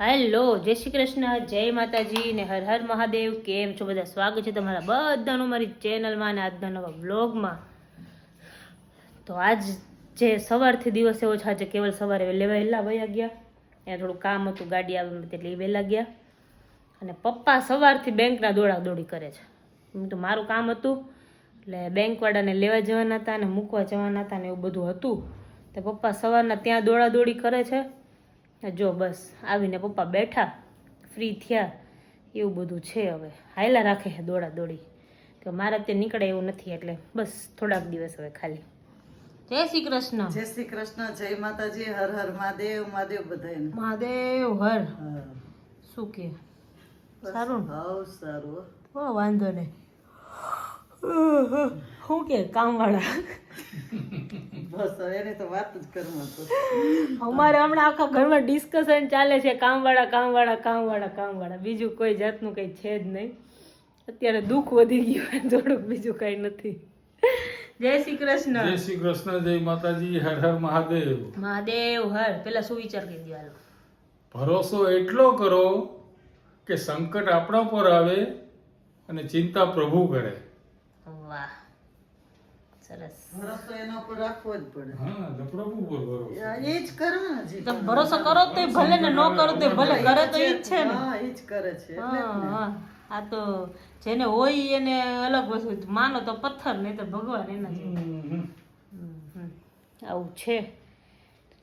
Hello, જય શ્રી કૃષ્ણ, જય માતાજી ને હર હર મહાદેવ. કેમ છો બધા? સ્વાગત છે તમારા બધાનું મારી ચેનલમાં અને આજના નવા બ્લોગમાં. તો આજ જે સવારથી દિવસ એવો છે, આજે કેવલ સવારે વહેલા વયા ગયા. ત્યાં થોડું કામ હતું, ગાડી આવી એટલે એ વહેલા ગયા. અને પપ્પા સવારથી બેંકના દોડી કરે છે. એમ તો મારું કામ હતું એટલે બેંકવાળાને લેવા જવાના હતા અને મૂકવા જવાના હતા ને એવું બધું હતું. તો પપ્પા સવારના ત્યાં દોડી કરે છે. જો બસ આવીને પપ્પા બેઠા, ફ્રી થયા, એવું બધું છે. હવે હાયલા રાખે છે દોડી કે મારે તે નીકળે એવું નથી, એટલે બસ થોડાક દિવસ હવે ખાલી. જય શ્રી કૃષ્ણ. જય શ્રી કૃષ્ણ, જય માતાજી, હર હર મહાદેવ. મહાદેવ બધાને મહાદેવ હર. શું કે સારું? હાવ સારું. હો, વાંધો નહીં. શું કે કામવાળા? બસ એની તો વાત જ કરવા તો અમારે હમણાં આખા ઘરમાં ડિસ્કશન ચાલે છે, કામવાળા. બીજું કોઈ જાતનું કંઈ છે જ નહીં. અત્યારે દુઃખ વધી ગયું થોડુંક, બીજું કંઈ નથી. જય શ્રી કૃષ્ણ. જય શ્રી કૃષ્ણ, જય માતાજી, હર હર મહાદેવ. મહાદેવ હર. પેલા શું વિચાર કરી દેવાનો? ભરોસો એટલો કરો કે સંકટ આપણા પર આવે અને ચિંતા પ્રભુ કરે. વાહ, સરસ. ભરોસો એના ઉપર રાખવો જ પડે. હા, તો પ્રભુ પર ભરોસો. એ જ કરે ને જી. તમે ભરોસો કરો તો ભલે ને, ન કરો તો ભલે, કરે તો ઈ જ છે ને. હા, એ જ કરે છે એટલે જ ને. હા, આ તો જેને હોય એને અલગ વસ્તુ, માનો તો પથ્થર, નહીં તો ભગવાન એના જેવું. આવું છે.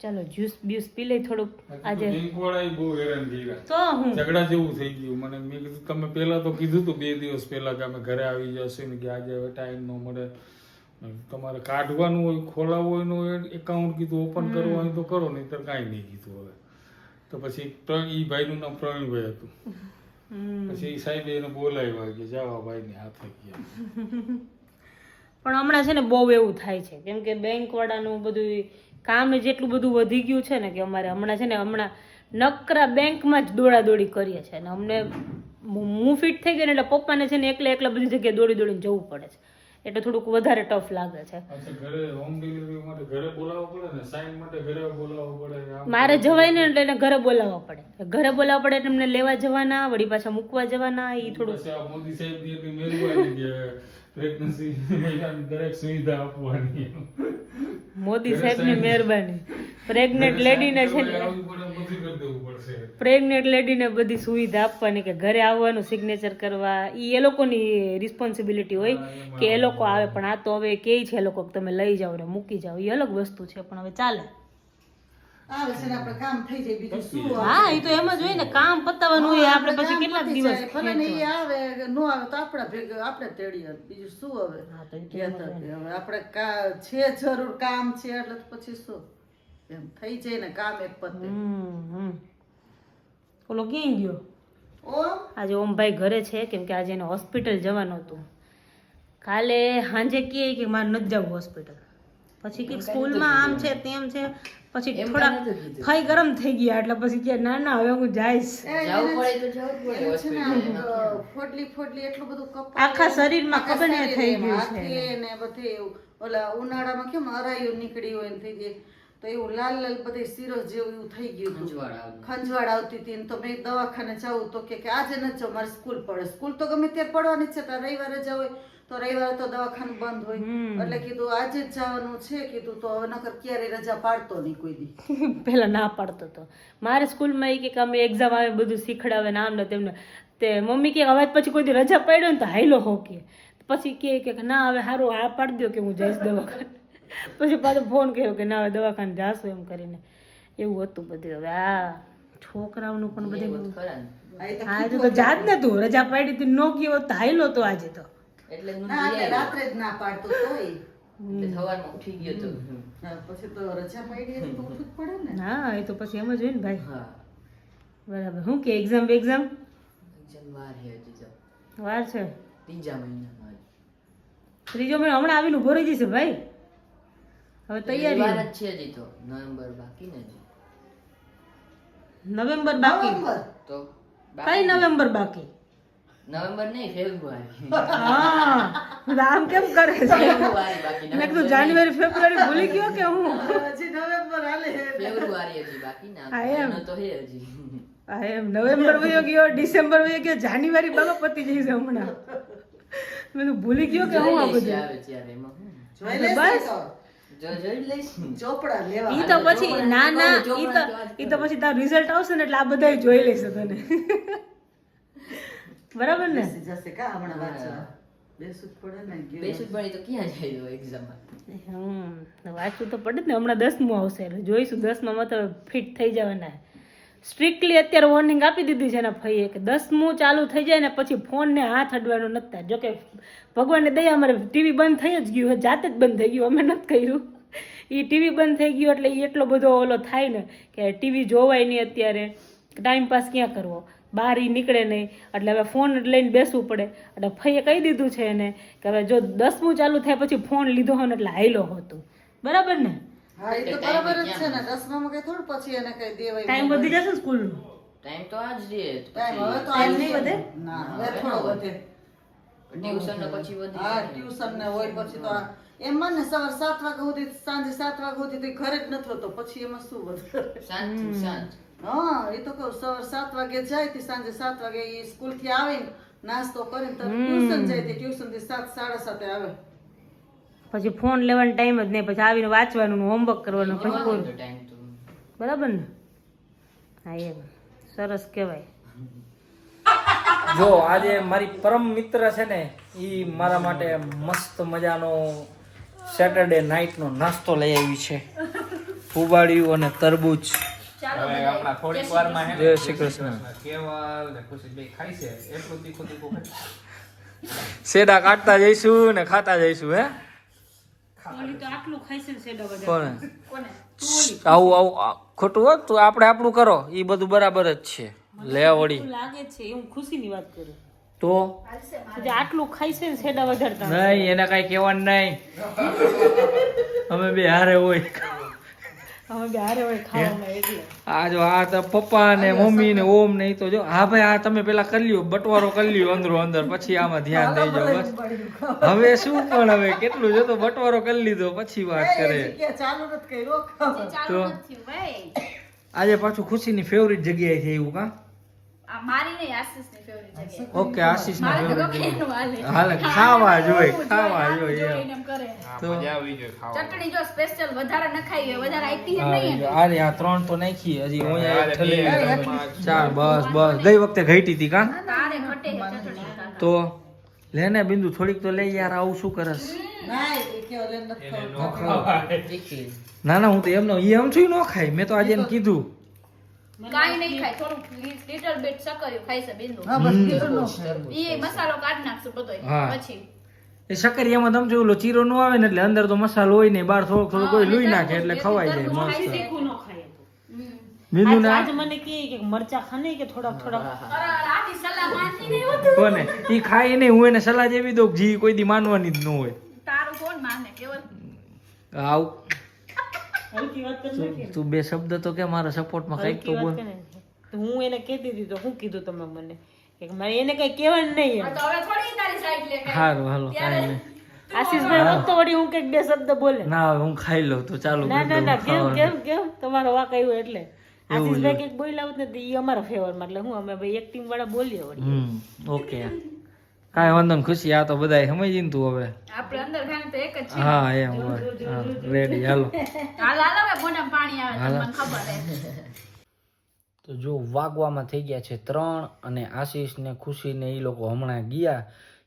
ચાલો જ્યુસ બ્યુસ પી લઈ થોડુંક. આજે બેંકવાળાએ બહુ હેરાન કર્યા. તો હું ઝઘડા જેવું થઈ ગયું. મને મેં કીધું તમે પહેલા તો કીધું હતું 2 દિવસ પહેલા કે અમે ઘરે આવી જશું ને કે આજે હવે ટાઈમ ન મળે. તમારે કાઢવાનું હોય, ખોલાવવું હોય, એકાઉન્ટ કીધું ઓપન કરવું હોય તો કરો, નહીં તો કાંઈ નહીં કીધું. હવે તો પછી એ ભાઈનું નામ પ્રવીણભાઈ હતું. પછી એ સાહેબે એને બોલાવ્યા કે જાવા ભાઈને હાથે ગયા. પણ હમણાં છે ને બહુ એવું થાય છે, કેમ કે બેંક વાળાનું બધું કામ જેટલું બધું વધી ગયું છે ને કે અમારે હમણાં નકરા બેંકમાં જ દોડી કરીએ છીએ. અને અમને હું ફિટ થઈ ગઈ ને એટલે પપ્પાને છે ને એકલા બધી જગ્યાએ દોડીને જવું પડે છે, એટલે થોડુંક વધારે ટફ લાગે છે. અચ્છા, ઘરે હોમ ડિલિવરી માટે ઘરે બોલાવવું પડે ને, સાઈન માટે ઘરે બોલાવવું પડે. મારે જવાય ને એટલે એને ઘરે બોલાવવા પડે એટલે એમને લેવા જવાના, વળી પાછા મૂકવા જવાના. એ થોડું પછી આ મોદી સાહેબની એટલી મહેરબાની કે પ્રેગ્નન્સી મહિલાને દરેક સુવિધા આપવાની. મોદી સાહેબની મહેરબાની. પ્રેગ્નેન્ટ લેડીને છે ને, આવવું પડે, બધું કરી દેવું પડશે. પ્રેગ્નેન્ટ લેડીને બધી સુવિધા આપવાની, કે ઘરે આવવાનું, સિગ્નેચર કરવા, એ લોકોની રિસ્પોન્સિબિલિટી હોય કે એ લોકો આવે. પણ આ તો હવે કે છે એ લોકો કે તમે લઈ જાઓ ને મૂકી જાઓ, એ અલગ વસ્તુ છે. પણ હવે ચાલે, આવે છે ને આપણે કામ થઈ જાય, બીજું શું આવે? હા એ તો એમ જ હોય ને, કામ પતાવવાનું હોય. આપણે પછી કેટલાક દિવસ ભલે ને એ આવે નો આવે તો આપણા ભેગા આપણે તેડીએ, બીજું શું હવે? કહેતા કે હવે આપણે છે જરૂર કામ છે એટલે તો પછી શું એમ થઈ જાય ને કામ એક પતે. ઓલો ક્યાં ગયો? ઓમ આજે ઓમભાઈ ઘરે છે, કેમ કે આજે એને હોસ્પિટલ જવાનું હતું. કાલે સાંજે કહે કે મારે નથી જવું હોસ્પિટલ. પછી કે સ્કૂલમાં આમ છે તેમ છે, પછી થોડા ફાઈ ગરમ થઈ ગયા એટલે પછી કે ના હવે હું જઈશ. ફોડલી એટલું બધું કપાય આખા શરીરમાં ખબર નહીં થઈ ગયું છે. હાથે ને બધે ઓલા ઉનાળામાં કેમ અરાયું નીકળી હોય ને થઈ જાય, તો એવું લાલ બધે સિરસ જેવું એવું થઈ ગયું, ખંજવાળ આવતી હતી. તો મેં દવાખાને જવું તો કે આજે નથી જાવ, મારે સ્કૂલ પડે. સ્કૂલ તો ગમે ત્યારે પડવાની જ છે, રવિવારે જાવ હોય તો રવિવારે તો દવાખાનું બંધ હોય, એટલે કીધું આજે જ જવાનું છે. કીધું તો હવે નકર ક્યારે રજા પાડતો નહીં કોઈ દી. પેલા ના પાડતો હતો. મારે સ્કૂલમાં એ કે અમે એક્ઝામ આવે બધું શીખડાવે ને આમ ને તેમને. તે મમ્મી કે હવે પછી કોઈ દી રજા પાડ્યો ને તો હાઈલો હો કે. પછી કે ના હવે સારું આ પાડી દો કે હું જઈશ દવાખાને. પછી પાછો ફોન કર્યો કે ના હવે દવાખાને જાશું એમ કરીને. એવું હતું બધું. હવે આ છોકરાઓનું પણ બધું આજે તો જાત ને તું રજા પાડી હતી નો ગયો તો હાઈલો તો આજે તો. એટલે રાત્રે જ ના પાડતો તોય સવારમાં ઉઠી ગયો તો પછી તો રજા પડી તો ઉઠવું જ પડે ને. હા એ તો પછી એમ જ હોય ને ભાઈ. હા બરાબર. શું કે એક્ઝામ એક્ઝામ વાર હે હજી તો વાર છે? 3જા મહિનામાં. 3જો મહિનો હમણાં આવીને ઉભો રહી જશે ભાઈ. હવે તૈયારી વાર જ છે હજી તો. નવેમ્બર બાકી ને હજી. નવેમ્બર બાકી તો કઈ નવેમ્બર બાકી? નવેમ્બર નહીં, ફેબ્રુઆરી. હા આમ કેમ કરે છે? ફેબ્રુઆરી બાકી. મેં કીધું જાન્યુઆરી ફેબ્રુઆરી ભૂલી ગયો કે હું? હજી નવેમ્બર હાલે. ફેબ્રુઆરી હજી બાકી હા, એમ. ના તો હે હજી. આ એમ નવેમ્બર વયો ગયો, ડિસેમ્બર વયો ગયો, જાન્યુઆરી બાબા પતી જઈશે હમણાં. મેં તો ભૂલી ગયો કે હું આ બધું. આવે ત્યારે એમાં હું જોઈ લેશે બસ. તો જોઈ લઈશ ને. ચોપડા લેવા ઈ તો પછી ના ઈ તો પછી તારું રિઝલ્ટ આવશે ને એટલે આ બધા જોઈ લેશે તને. બરાબર ને? બેસી જશે કા હમણાં વાંચવા બેસું જ પડે ને ગયું. બેસું જ ભણી તો ક્યાં જાય એક્ઝામમાં? વાંચવું તો પડે જ ને. હમણાં 10મું આવશે એટલે જોઈશું 10માં તો ફિટ થઈ જવાના. સ્ટ્રિક્ટલી અત્યારે વોર્નિંગ આપી દીધી છે એના ભાઈએ કે 10મું ચાલુ થઈ જાય ને પછી ફોનને હાથ અડવાનો નથી. જોકે ભગવાનની દયા અમારે ટીવી બંધ થઈ જ ગયું, જાતે જ બંધ થઈ ગયું, અમે નથી કર્યું. એ ટીવી બંધ થઈ ગયું એટલે એ એટલો બધો ઓલો થાય ને કે ટીવી જોવાય નહીં અત્યારે, ટાઈમ પાસ ક્યાં કરવો, બહાર ઈ નીકળે નહીં એટલે હવે ફોન લઈને બેસવું પડે. એટલે ભાઈએ કહી દીધું છે એને કે હવે જો 10મું ચાલુ થાય પછી ફોન લીધો હોય ને એટલે હાઈલો હતું. બરાબર ને? હા એ તો બરાબર જ છે ને 10માં કઈ થોડું પછી એને કઈ દેવાય ટાઈમ વધી જશે સ્કૂલનો. ટાઈમ તો આજ રહે. ટાઈમ હવે તો ટાઈમ આજ નહીં વધે? ના હવે થોડો વધે. ટ્યુશન ને પછી વધી હા જાય. ટ્યુશન ને હોય પછી તો એમ ને સવાર 7 વાગ્યા સુધી સાંજે 7 વાગ્યા સુધી તો ઘરે જ નથી હોતો પછી એમાં શું વધે. શાંત શાંત. હા એ તો કહું સવાર 7 વાગે જાય થી સાંજે 7 વાગે એ સ્કૂલ થી આવીને નાસ્તો કરીને તો ટ્યુશન જાય તે ટ્યુશન થી 7 સાડા 7 આવે. પછી ફોન લેવાનો ટાઈમ જ નહીં, પછી આવીને વાંચવાનું, હોમવર્ક કરવાનું, પછી પૂરું. ટાઈમ તો બરાબર ને? હા એમ સરસ કહેવાય. જો આજે મારી પરમ મિત્ર છે ને એ મારા માટે મસ્ત મજાનો સેટરડે નાઇટનો નાસ્તો લઈ આવી છે. ફુબાડિયું અને તરબૂચ. હવે આપણા થોડીક વારમાં હે ને જય શ્રી કૃષ્ણ. કેવલ ને ખુશીભાઈ ખાય છે એટલું તીખું ખાય. સેડા કાઢતા જઈશું ને ખાતા જઈશું. હે ઓલી તો આટલું ખાય છે ને સેડા બધા. કોને આવું આવું ખોટું હોત તો આપણે આપણું કરો એ બધું બરાબર જ છે. લે વળી એવું લાગે છે એ હું ખુશીની વાત કરું. તો જે આટલું ખાય છે ને સેડા વધારતા નહીં એને કઈ કહેવાનું નહીં. અમે બે હારે હોય. હવે બે હારે હોય ખાવાના એટલે. આ જો આ તો પપ્પા ને મમ્મી ને ઓમ ને ઈ તો જો હા ભાઈ આ તમે પેલા કરી લ્યો, બટવારો કરી લ્યો અંદરો અંદર, પછી આમાં ધ્યાન દઈ જાઓ બસ. હવે શું પણ હવે કેટલું જો તો બટવારો કરી લીધો પછી વાત કરે. કે ચાલુ નથી કર્યો ખાવા. તો આજે પાછું ખુશીની ફેવરિટ જગ્યાએ છે એવું કા? ઓકે આશીષ ની ફેવરિટ હાલે ખાવા જોઈએ એમ. તો મજા આવી ગઈ ખાવા. ચટણી જો સ્પેશિયલ વધારે નખાઈ હોય વધારે આઈટી નહીં અરે આ 3 તો નાખી હજી ઓયા એક થેલી 4 બસ ગઈ વખતે ઘટી હતી કા? તારે ઘટે છે ચટણી તો લેને બિંદુ થોડીક તો લઈ યાર, આવું શું કરસ? ના એ કે ઓલે નથી ખાવું. તીખી. ના ના હું તો એમનો ઈ એમ છું ન ખાય. મેં તો આજે એને કીધું કાઈ નહીં ખાય થોડું લિટલ બીટ સકર્યું ખાઈ છે બિંદુ હા બસ બીજું ન ખાય. ઈ મસાલો કાઢ નાખશું બધોય હા. પછી એ શક્કરિયામાં તમે જો ઓલો ચીરો નો આવે ને એટલે અંદર તો મસાલો હોય ને બહાર થોડોક થોડું કોઈ લૂઈ નાખે એટલે ખવાઈ જાય મસ્ત. તીખું ન ખાય તો. બિંદુ ના આજ મને કે મરચા ખાને કે થોડાક આની સલાહ માનતી નહીં હોતું કોને ઈ ખાય નહીં, હું એને સલાહ જેવી દઉં કે જી કોઈ દી માનવાની જ ન હોય. તારું કોણ માને કેવલ આવ હલકી વાત કરી નાખી. તું બે શબ્દ તો કે મારા સપોર્ટમાં કઈક તો હલકી બોલ. વાત કરે ને. તો હું એને કહેતી હતી તો શું કીધું તમે મને કે મારે એને કઈ કહેવાનું નહીં એમ. તો હવે થોડી તારી સાઈડ લે સારું હાલો કાંઈ નહીં. આશીષભાઈ વખતો વળી હું કઈક બે શબ્દ બોલે. ના હવે હું ખાઈ લઉં તો ચાલુ ના કરી ના દઉં ના કેમ ખાવાનું. કેમ કેમ તમારો વાક આવ્યો એટલે આશીષભાઈ કઈક બોલ્યા હોત ને તો ઈ અમારા ફેવરમાં એટલે હું અમે ભાઈ એક ટીમ વાળા બોલીએ વળી. ઓકે કાંઈ વાંધો નહીં ખુશી, આ તો બધાય સમજી ને તું હવે. આપણે અંદર ખાને તો એક જ છે હા એમ હોય રેડી હાલો. હાલ હાલ હવે મોઢામાં પાણી આવે તો મને ખબર હે તો જો વાગવામાં થઈ ગયા છે 3 અને આશીષ ને ખુશી ને એ લોકો હમણાં ગયા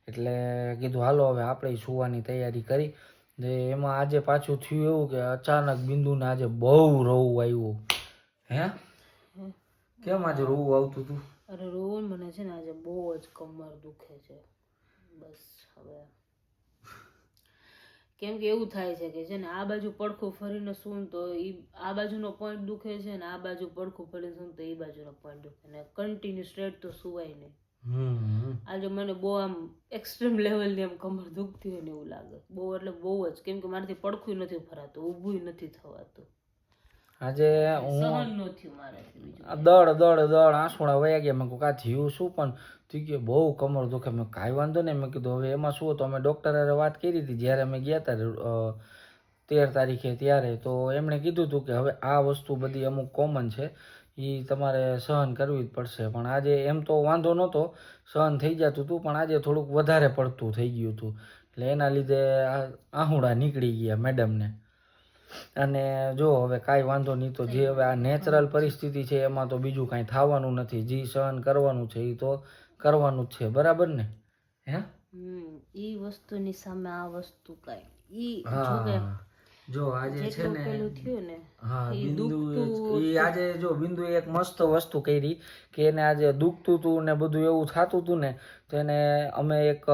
એટલે કીધું હાલો હવે આપણે સુવાની તૈયારી કરી. એમાં આજે પાછું થયું એવું કે અચાનક બિંદુને આજે બહુ રોવું આવ્યું. હે કેમ આજે રોવું આવતું હતું? અરે રોહન મને છે ને આજે બહુ જ કમર દુખે છે બસ. હવે કેમ કે એવું થાય છે કે છે ને આ બાજુ પડખું ફરીને સૂન તો ઈ આ બાજુનો પોઈન્ટ દુખે છે ને આ બાજુ પડખું ફરીને સૂન તો એ બાજુનો પોઈન્ટ દુખે ને કન્ટિન્યુ સ્ટ્રેટ તો સુવાય નહીં. આજે મને બહુ આમ એક્સ્ટ્રીમ લેવલની આમ કમર દુખતી હોય ને એવું લાગે બહુ એટલે બહુ જ. કેમ કે મારાથી પડખું નથી ફરાતું, ઊભું નથી થવાતું, આજે હું સહન ન થયું મારાથી. બીજું દળ આંસુડા વયા ગયા. મેં કહું કાં થયું શું પણ તું કે બહુ કમર દુખે. મેં કાંઈ વાંધો નહીં. મેં કીધું હવે એમાં શું હતું, અમે ડૉક્ટર હારે વાત કરી હતી જ્યારે અમે ગયા હતા 13 તારીખે ત્યારે. તો એમણે કીધું હતું કે હવે આ વસ્તુ બધી અમુક કોમન છે એ તમારે સહન કરવી જ પડશે. પણ આજે એમ તો વાંધો નહોતો, સહન થઈ જતું હતું, પણ આજે થોડુંક વધારે પડતું થઈ ગયું હતું. એટલે એના લીધે આહુડા નીકળી ગયા મેડમને. અને જો હવે કાંઈ વાંધો નહીં, તો જે હવે આ નેચરલ પરિસ્થિતિ છે એમાં તો બીજું કાંઈ થવાનું નથી. જે સહન કરવાનું છે એ તો કરવાનું જ છે, બરાબર ને? હે ઈ વસ્તુની સામે આ વસ્તુ કાંઈ ઈ હા જો આજે છે ને હા બિંદુ ઈ આજે જો બિંદુ એક મસ્ત વસ્તુ કરી કે એને આજે દુખતું હતું ને બધું એવું થતું હતું ને, તો એને અમે એક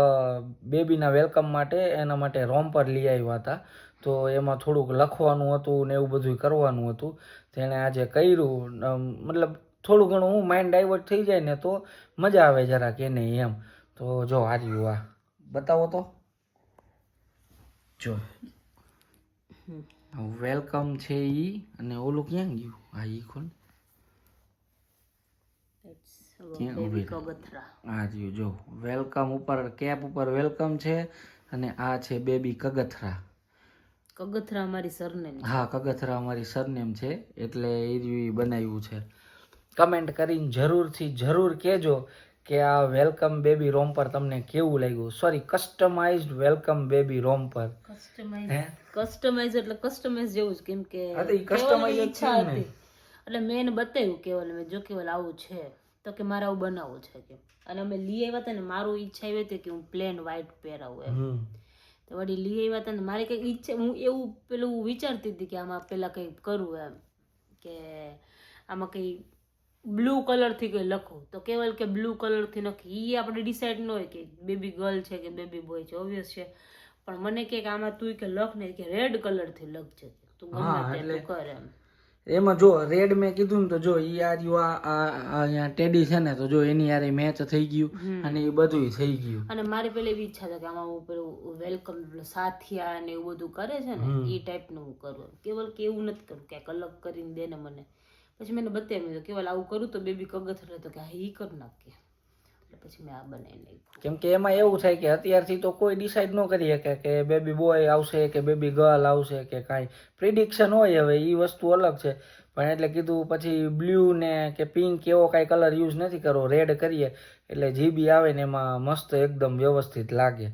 બેબીના વેલકમ માટે એના માટે રોમ્પર લઈ આવ્યા હતા. તો એમાં થોડુંક લખવાનું હતું ને એવું બધું કરવાનું હતું. તો એને આજે કર્યું. મતલબ થોડું ઘણું હું માઇન્ડ ડાયવર્ટ થઈ જાય ને તો મજા આવે જરાક એને એમ. તો જો હાર્યું આ બતાવો તો, જો વેલકમ છે ઈ. અને ઓલું ક્યાં ગયું? હા ઈ કોણ? ક્યાં ઉભી રહી? આ રહ્યું જો વેલકમ ઉપર કેપ ઉપર વેલકમ છે. અને આ છે બેબી કગથરા. કગથરા અમારી સરનેમ. હા કગથરા અમારી સરનેમ છે, એટલે એ રહ્યું બનાવ્યું છે. કમેન્ટ કરીને જરૂર કહેજો કે આ વેલકમ બેબી રોમ્પર તમને કેવું લાગ્યું. Sorry, customized welcome baby romper. Customize એટલે કસ્ટમાઇઝ જેવું જ, કેમ કે હા તો ઈ કસ્ટમાઇઝ જ ઈચ્છા છે ને. હતી એટલે મેં એને બતાવ્યું કેવલ, મેં જો કેવલ આવું છે તો કે મારે આવું બનાવવું છે કે. અને અમે લઈ આવ્યા હતા ને, મારું ઈચ્છા એવી હતી કે હું પ્લેન વ્હાઈટ પહેરાવું એમ. તો વળી લઈ આવ્યા હતા ને મારી કંઈક ઈચ્છા, હું એવું પેલું વિચારતી હતી કે આમાં પેલા કંઈક કરવું એમ, કે આમાં કંઈ બ્લુ કલરથી કંઈ લખું. તો કેવલ કે બ્લુ કલરથી લખી, એ આપણે ડિસાઈડ ન હોય કે બેબી ગર્લ છે કે બેબી બોય છે, ઓબ્વિયસ છે. પણ મને કે આમાં તું કે લખ ને કે રેડ કલરથી લખજે, તું ગમે તે તું કર એમ. એમાં જો રેડ મેં કીધું ને, તો જો ઈ અહીંયા ટેડી છે ને, તો જો એની યારે મેચ થઈ ગયું અને એ બધું થઈ ગયું. અને મારી પેલી એવી ઈચ્છા છે કે આમાં હું પેલું વેલકમ સાથિયા ને એવું બધું કરે છે ને, એ ટાઈપનું હું કરું. કેવલ કે એવું નથી કરું કે અલગ કરીને દે ને મને. પછી મેં બતાવ્યું કેવલ આવું કરું તો બેબી કગથરા તો કે હા ઈ કર નાખીએ. પછી મેં આ બનાવી નાખ્યું. કેમ કે એમાં એવું થાય કે અત્યારથી તો કોઈ ડિસાઈડ ન કરી શકે કે બેબી બોય આવશે કે બેબી ગર્લ આવશે કે કાંઈ પ્રિડિક્શન હોય. હવે એ વસ્તુ અલગ છે. પણ એટલે કીધું પછી બ્લુ ને કે પિંક એવો કાંઈ કલર યુઝ નથી કરવો, રેડ કરીએ એટલે જે બી આવે ને એમાં મસ્ત એકદમ વ્યવસ્થિત લાગે.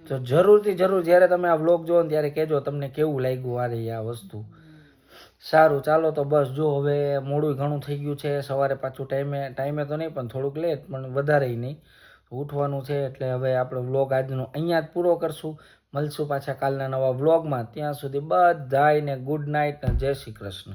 તો જરૂરથી જરૂર જ્યારે તમે આ વ્લોગ જોવો ને ત્યારે કહેજો તમને કેવું લાગ્યું આ વસ્તુ. સારું ચાલો તો બસ જો હવે મોડું ઘણું થઈ ગયું છે. સવારે પાછું ટાઈમે તો નહીં પણ થોડુંક લેટ, પણ વધારે નહીં ઉઠવાનું છે. એટલે હવે આપણે વ્લોગ આજનો અહીંયા જ પૂરો કરશું. મળશું પાછા કાલના નવા વ્લોગમાં. ત્યાં સુધી બધાયને ગુડ નાઇટ ને જય શ્રી કૃષ્ણ.